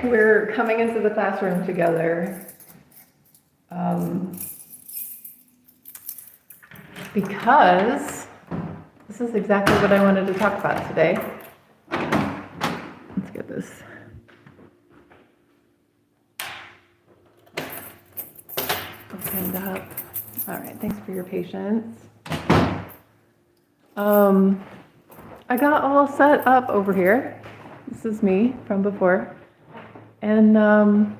we're coming into the classroom together because this is exactly what I wanted to talk about today. Let's get this. Opened up. All right, thanks for your patience. I got all set up over here. This is me from before. And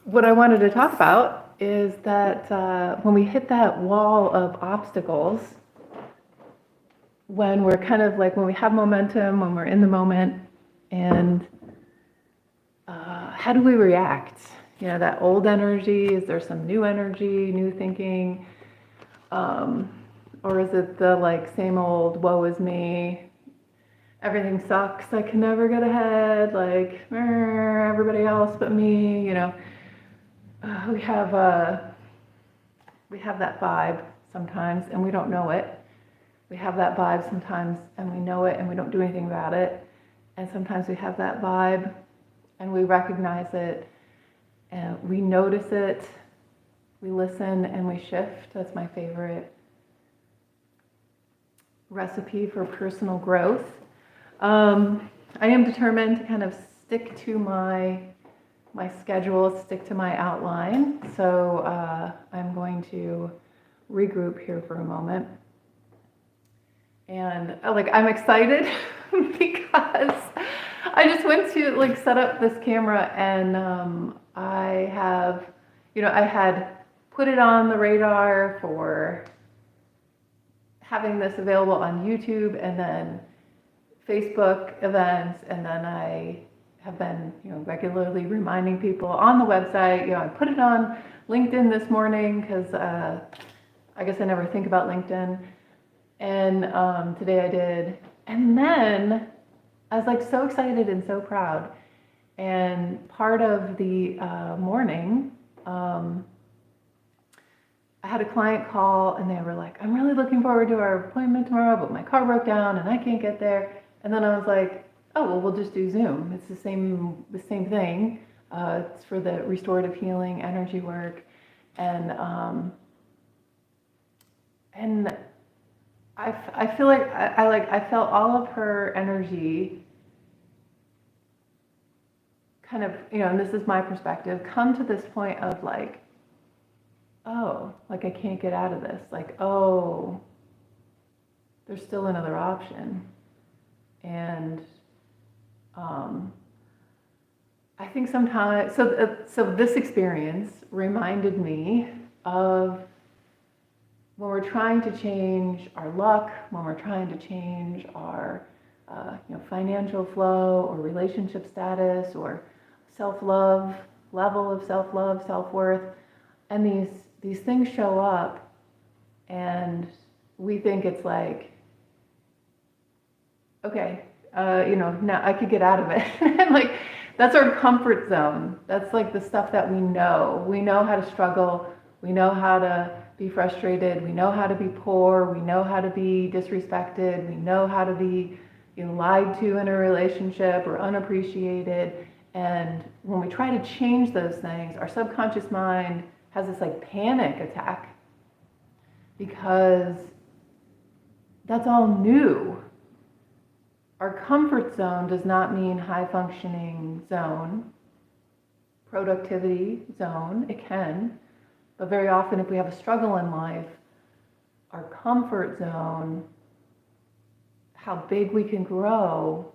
what I wanted to talk about is that when we hit that wall of obstacles, when we're kind of like, when we have momentum, when we're in the moment, and how do we react? You know, that old energy, is there some new energy, new thinking? Or is it the like same old woe is me, everything sucks, I can never get ahead, like everybody else but me, you know? We have that vibe sometimes and we don't know it. We have that vibe sometimes and we know it and we don't do anything about it. And sometimes we have that vibe and we recognize it and we notice it, we listen and we shift. That's my favorite recipe for personal growth. I am determined to kind of stick to my schedule, stick to my outline. So I'm going to regroup here for a moment. And I'm excited because I just went to like set up this camera and I had put it on the radar for having this available on YouTube and then Facebook events, and then I have been, regularly reminding people on the website. I put it on LinkedIn this morning because I guess I never think about LinkedIn, and today I did. And then I was like so excited and so proud. And part of the morning, I had a client call and they were like, I'm really looking forward to our appointment tomorrow, but my car broke down and I can't get there. And then I was like, oh, well, we'll just do Zoom. It's the same thing. It's for the restorative healing, energy work. And I feel like I felt all of her energy kind of, and this is my perspective, come to this point of like, oh, like I can't get out of this. Like, oh, there's still another option. And I think sometimes, so this experience reminded me of when we're trying to change our luck, when we're trying to change our financial flow or relationship status or self-love, level of self-love, self-worth, and these things show up and we think it's like, okay, now I could get out of it. And like, that's our comfort zone. That's like the stuff that we know. We know how to struggle. We know how to be frustrated. We know how to be poor. We know how to be disrespected. We know how to be lied to in a relationship or unappreciated. And when we try to change those things, our subconscious mind has this like panic attack because that's all new. Our comfort zone does not mean high functioning zone, productivity zone. It can, but very often if we have a struggle in life, our comfort zone, how big we can grow,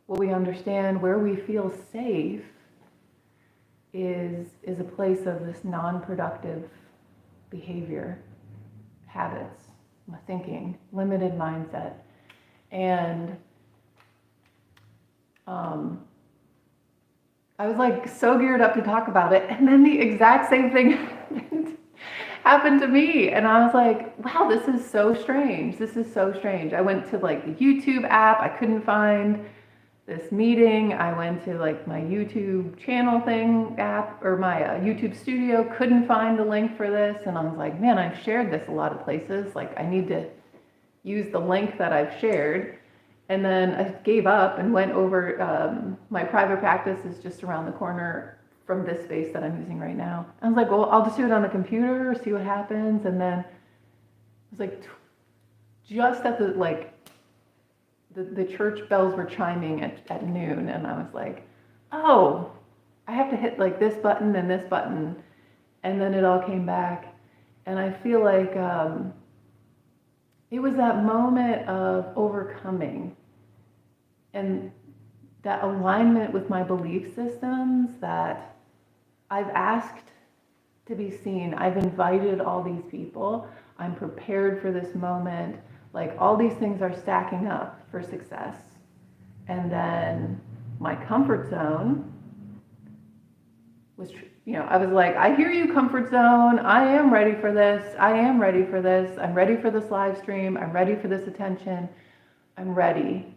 what we understand, where we feel safe is a place of this non-productive behavior, habits, thinking, limited mindset. And I was like so geared up to talk about it, and then the exact same thing happened to me, and I was like, wow, this is so strange. This is so strange. I went to like the YouTube app. I couldn't find this meeting. I went to like my YouTube channel thing app or my YouTube studio, couldn't find the link for this. And I was like, man, I've shared this a lot of places. Like I need to use the link that I've shared. And then I gave up and went over, my private practice is just around the corner from this space that I'm using right now. I was like, well, I'll just do it on the computer, see what happens. And then it was like just at the church bells were chiming at noon, and I was like, oh, I have to hit like this button and this button. And then it all came back. And I feel like it was that moment of overcoming and that alignment with my belief systems that I've asked to be seen. I've invited all these people. I'm prepared for this moment. Like all these things are stacking up for success. And then my comfort zone was, I was like, I hear you, comfort zone. I am ready for this. I am ready for this. I'm ready for this live stream. I'm ready for this attention. I'm ready.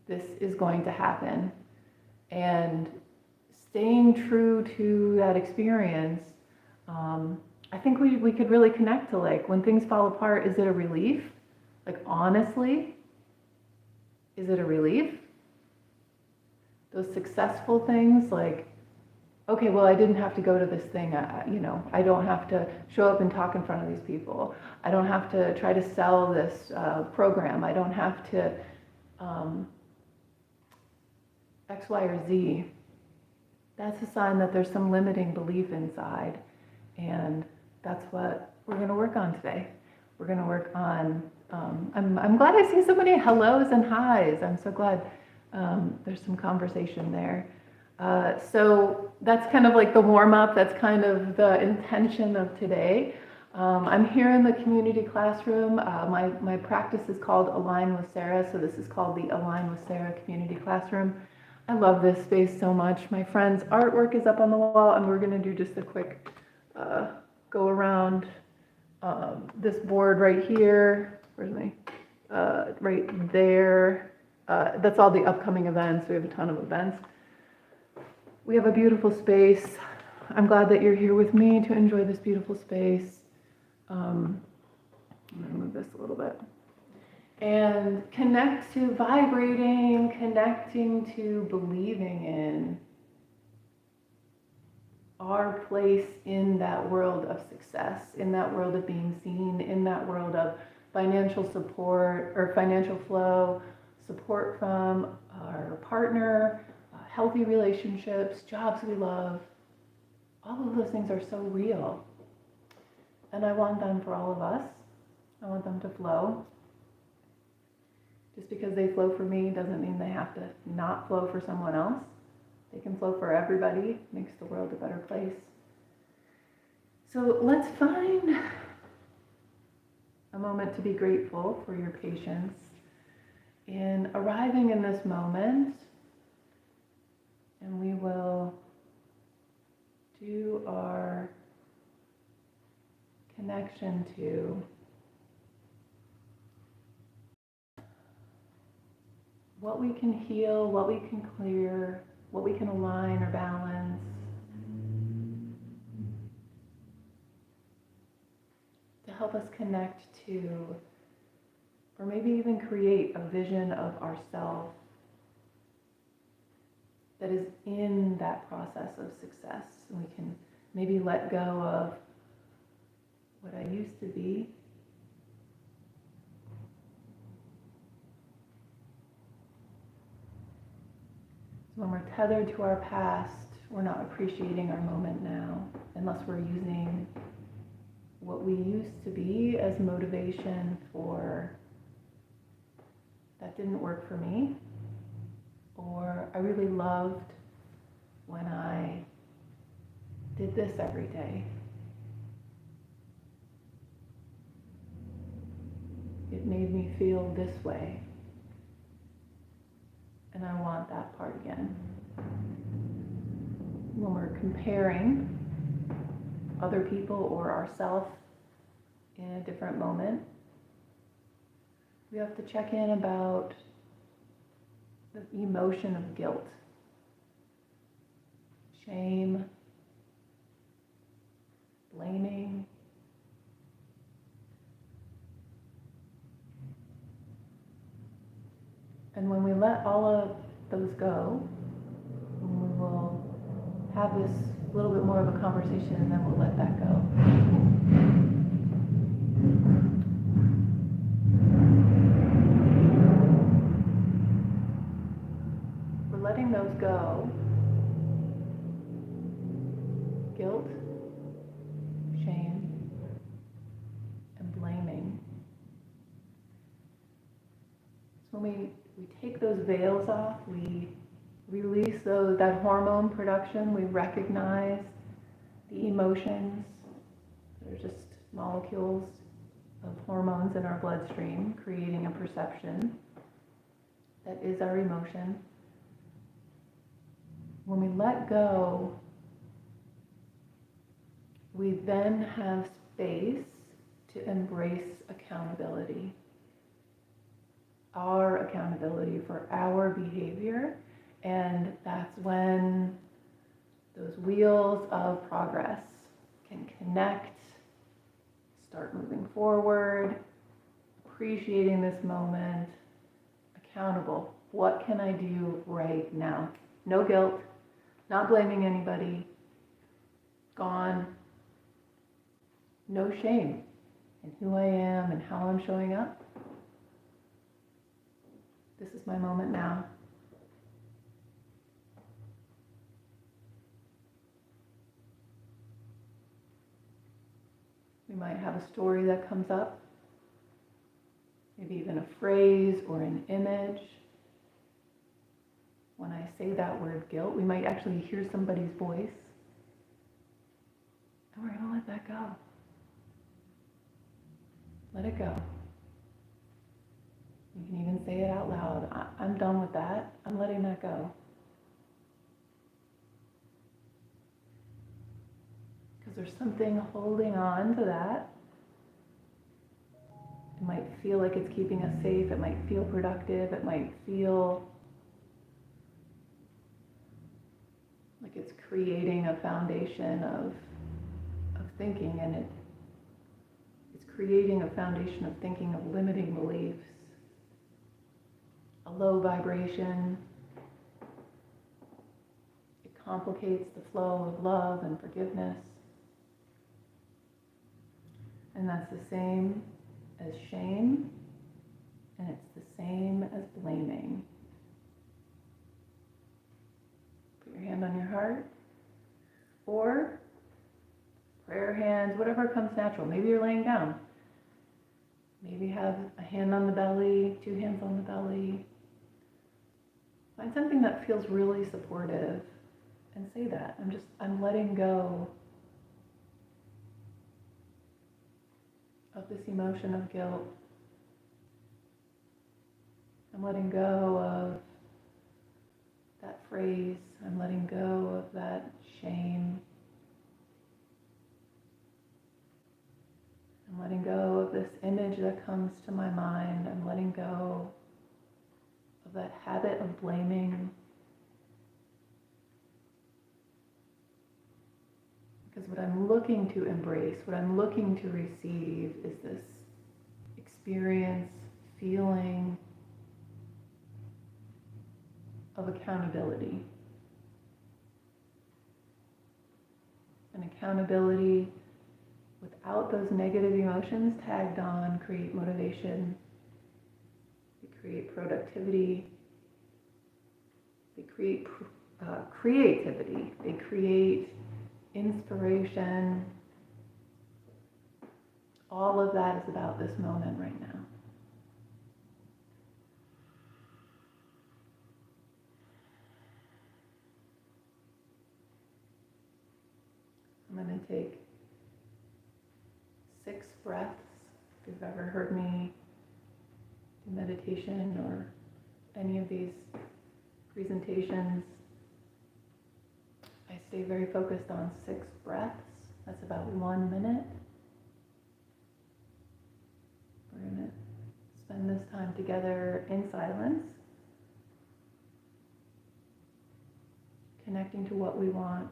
This is going to happen. And staying true to that experience, I think we could really connect to like when things fall apart, is it a relief? Like honestly, is it a relief? Those successful things like, okay, well, I didn't have to go to this thing. I don't have to show up and talk in front of these people. I don't have to try to sell this program. I don't have to X, Y, or Z. That's a sign that there's some limiting belief inside. And that's what we're going to work on today. We're going to work on, I'm glad I see so many hellos and highs. I'm so glad there's some conversation there. So that's kind of like the warm-up. That's kind of the intention of today. I'm here in the community classroom. My practice is called Align with Sarah, so this is called the Align with Sarah Community Classroom. I love this space so much. My friend's artwork is up on the wall, and we're going to do just a quick go around this board right here. Where's my, right there. That's all the upcoming events. We have a ton of events. We have a beautiful space. I'm glad that you're here with me to enjoy this beautiful space. I'm going to move this a little bit. And connect to vibrating, connecting to believing in our place in that world of success, in that world of being seen, in that world of financial support or financial flow, support from our partner, healthy relationships, jobs we love. All of those things are so real. And I want them for all of us. I want them to flow. Just because they flow for me doesn't mean they have to not flow for someone else. They can flow for everybody. It makes the world a better place. So let's find a moment to be grateful for your patience in arriving in this moment. And we will do our connection to what we can heal, what we can clear, what we can align or balance. To help us connect to, or maybe even create a vision of ourselves that is in that process of success. And we can maybe let go of what I used to be. So when we're tethered to our past, we're not appreciating our moment now, unless we're using what we used to be as motivation for that didn't work for me, or I really loved when I did this every day. It made me feel this way, and I want that part again. When we're comparing other people or ourselves in a different moment, we have to check in about the emotion of guilt, shame, blaming. And let all of those go, and we will have this little bit more of a conversation, and then we'll let that go. We're letting those go. Guilt, shame, and blaming. So when we take those veils off, we release that hormone production, we recognize the emotions. They're just molecules of hormones in our bloodstream creating a perception that is our emotion. When we let go, we then have space to embrace accountability. Our accountability for our behavior, and that's when those wheels of progress can connect, start moving forward, appreciating this moment, accountable. What can I do right now? No guilt, not blaming anybody, gone. No shame in who I am and how I'm showing up. This is my moment now. We might have a story that comes up, maybe even a phrase or an image. When I say that word guilt, we might actually hear somebody's voice, and we're going to let that go. Let it go. You can even say it out loud. I'm done with that. I'm letting that go. Because there's something holding on to that. It might feel like it's keeping us safe. It might feel productive. It might feel like it's creating a foundation of thinking, and it's creating a foundation of thinking of limiting beliefs, a low vibration. It complicates the flow of love and forgiveness. And that's the same as shame, and it's the same as blaming. Put your hand on your heart, or prayer hands, whatever comes natural. Maybe you're laying down. Maybe have a hand on the belly, 2 hands on the belly. Find something that feels really supportive and say that. I'm letting go of this emotion of guilt. I'm letting go of that phrase. I'm letting go of that shame. I'm letting go of this image that comes to my mind. I'm letting go of that habit of blaming. Because what I'm looking to embrace, what I'm looking to receive is this experience, feeling of accountability. And accountability without those negative emotions tagged on create motivation, they create productivity, they create creativity, they create inspiration. All of that is about this moment right now. I'm going to take 6 breaths. If you've ever heard me do meditation or any of these presentations, I stay very focused on 6 breaths. That's about 1 minute. We're going to spend this time together in silence, connecting to what we want.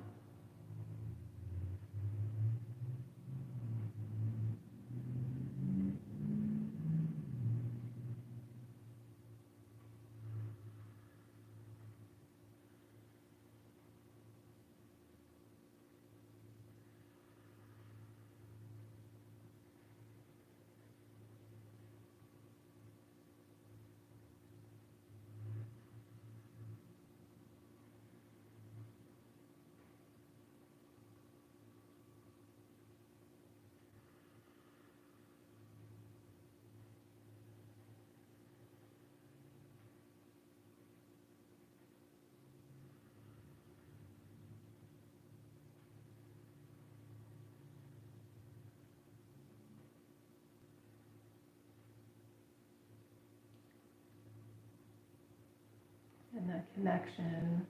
and that connection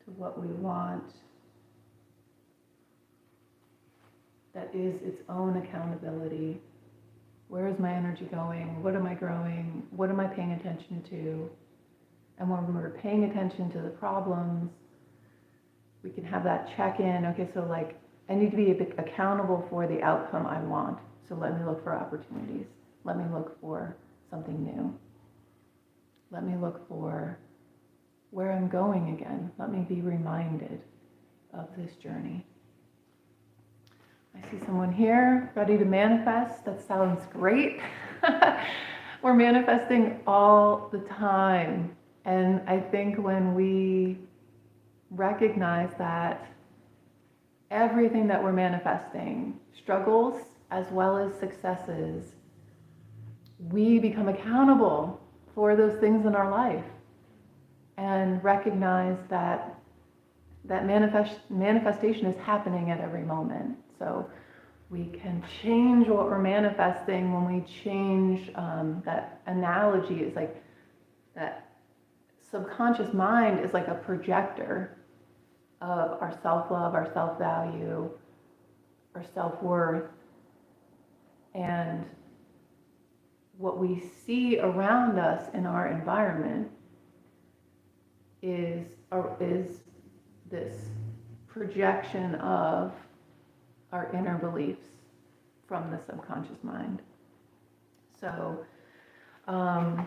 to what we want that is its own accountability. Where is my energy going? What am I growing? What am I paying attention to? And when we're paying attention to the problems, we can have that check-in. Okay, so like, I need to be a bit accountable for the outcome I want. So let me look for opportunities. Let me look for something new. Let me look for where I'm going again. Let me be reminded of this journey. I see someone here ready to manifest. That sounds great. We're manifesting all the time. And I think when we recognize that everything that we're manifesting, struggles as well as successes, we become accountable for those things in our life and recognize that manifestation is happening at every moment. So we can change what we're manifesting when we change that analogy. Is like that subconscious mind is like a projector of our self-love, our self-value, our self-worth, and what we see around us in our environment is this projection of our inner beliefs from the subconscious mind. So I'm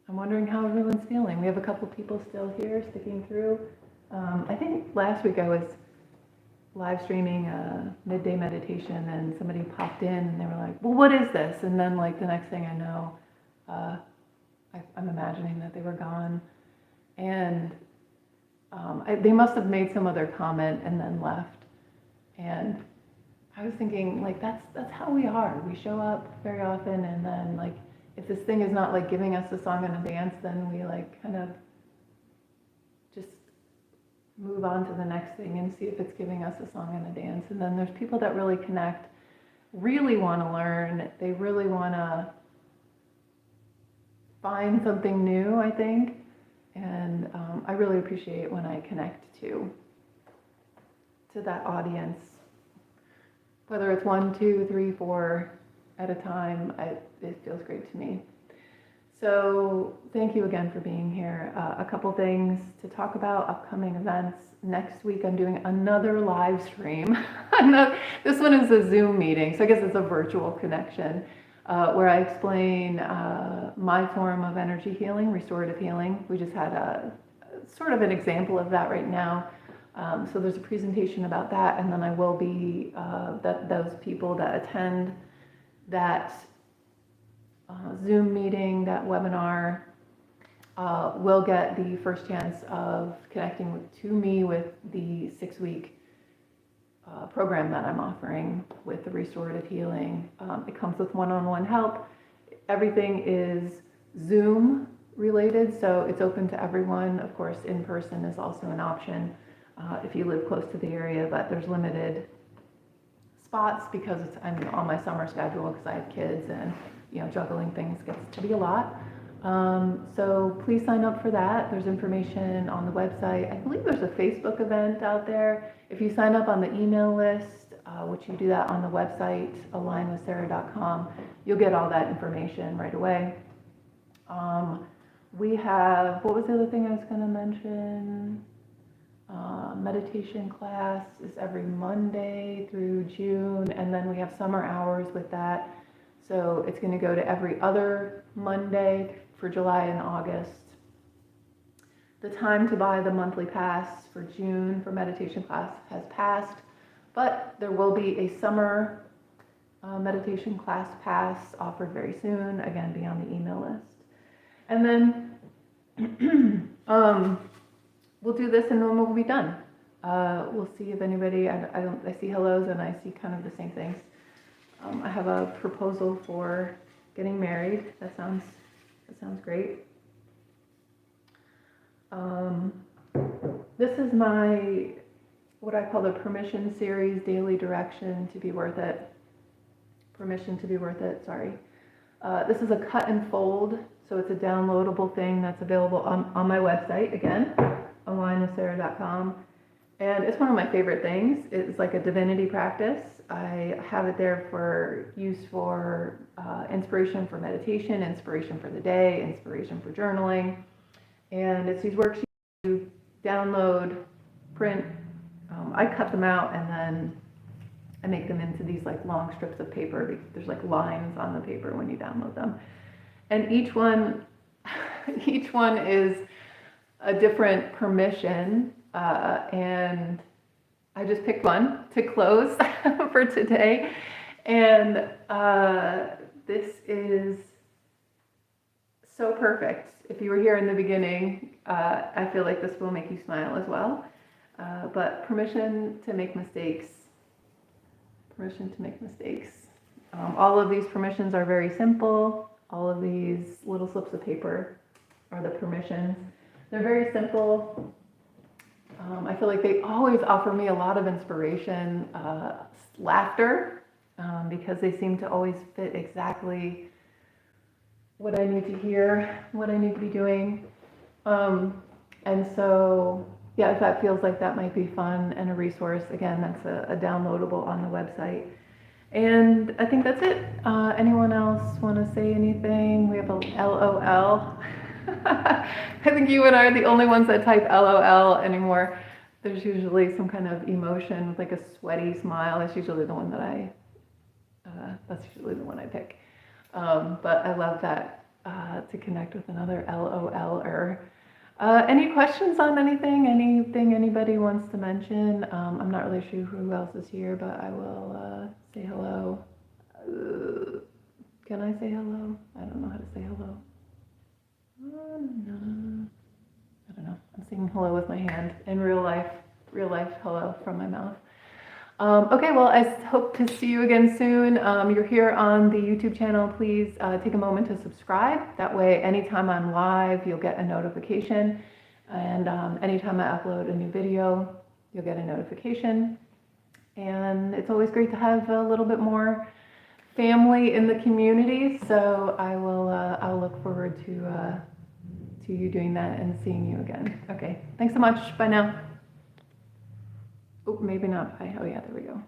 wondering how everyone's feeling. We have a couple people still here sticking through. I think last week I was live streaming a midday meditation and somebody popped in and they were like, well, what is this? And then like the next thing I know, I'm imagining that they were gone. And they must have made some other comment and then left. And I was thinking, like, that's how we are. We show up very often, and then like if this thing is not like giving us a song and a dance, then we like kind of just move on to the next thing and see if it's giving us a song and a dance. And then there's people that really connect, really want to learn. They really want to find something new, I think. And I really appreciate when I connect to that audience, whether it's 1, 2, 3, 4 at a time. It feels great to me. So thank you again for being here. A couple things to talk about, upcoming events. Next week I'm doing another live stream. This one is a Zoom meeting, so I guess it's a virtual connection, where I explain my form of energy healing, restorative healing. We just had a sort of an example of that right now. So there's a presentation about that, and then I will be, those people that attend that Zoom meeting, that webinar, will get the first chance of connecting to me with the 6-week program that I'm offering with the restorative healing. It comes with one-on-one help. Everything is Zoom related, so it's open to everyone. Of course, in person is also an option if you live close to the area, but there's limited spots because I'm on my summer schedule because I have kids, and juggling things gets to be a lot. So please sign up for that. There's information on the website. I believe there's a Facebook event out there. If you sign up on the email list, which you do that on the website, alignwithsarah.com, you'll get all that information right away. We have, what was the other thing I was going to mention? Meditation class is every Monday through June, and then we have summer hours with that. So it's going to go to every other Monday for July and August. The time to buy the monthly pass for June for meditation class has passed, but there will be a summer meditation class pass offered very soon. Again, be on the email list. And then we'll do this and then we'll be done. We'll see if anybody, I see hellos and I see kind of the same things. I have a proposal for getting married. That sounds great. This is my, what I call the permission series, daily direction to be worth it. Permission to be worth it, sorry. This is a cut and fold. So it's a downloadable thing that's available on my website, again, onlinewithsarah.com. And it's one of my favorite things. It's like a divinity practice. I have it there for use for inspiration for meditation, inspiration for the day, inspiration for journaling. And it's these worksheets you download, print. I cut them out and then I make them into these like long strips of paper because there's like lines on the paper when you download them. And each one is a different permission. And I just picked one to close for today. And this is so perfect. If you were here in the beginning, I feel like this will make you smile as well. But permission to make mistakes. Permission to make mistakes. All of these permissions are very simple. All of these little slips of paper are the permissions. They're very simple. I feel like they always offer me a lot of inspiration, laughter, because they seem to always fit exactly what I need to hear, what I need to be doing. And so, yeah, if that feels like that might be fun and a resource, again, that's a downloadable on the website. And I think that's it. Anyone else want to say anything? We have a LOL. I think you and I are the only ones that type LOL anymore. There's usually some kind of emotion with like a sweaty smile. It's usually the one that that's usually the one I pick. But I love that to connect with another LOL-er. Any questions on anything anybody wants to mention? I'm not really sure who else is here, but I will say hello. Can I say hello? I don't know how to say hello. No. I don't know. I'm saying hello with my hand. In real life hello from my mouth. Okay, well, I hope to see you again soon. You're here on the YouTube channel. Please take a moment to subscribe. That way, anytime I'm live, you'll get a notification. And anytime I upload a new video, you'll get a notification. And it's always great to have a little bit more family in the community. So I'll look forward to you doing that and seeing you again. Okay, thanks so much. Bye now. Oh, maybe not bye. Oh yeah, there we go.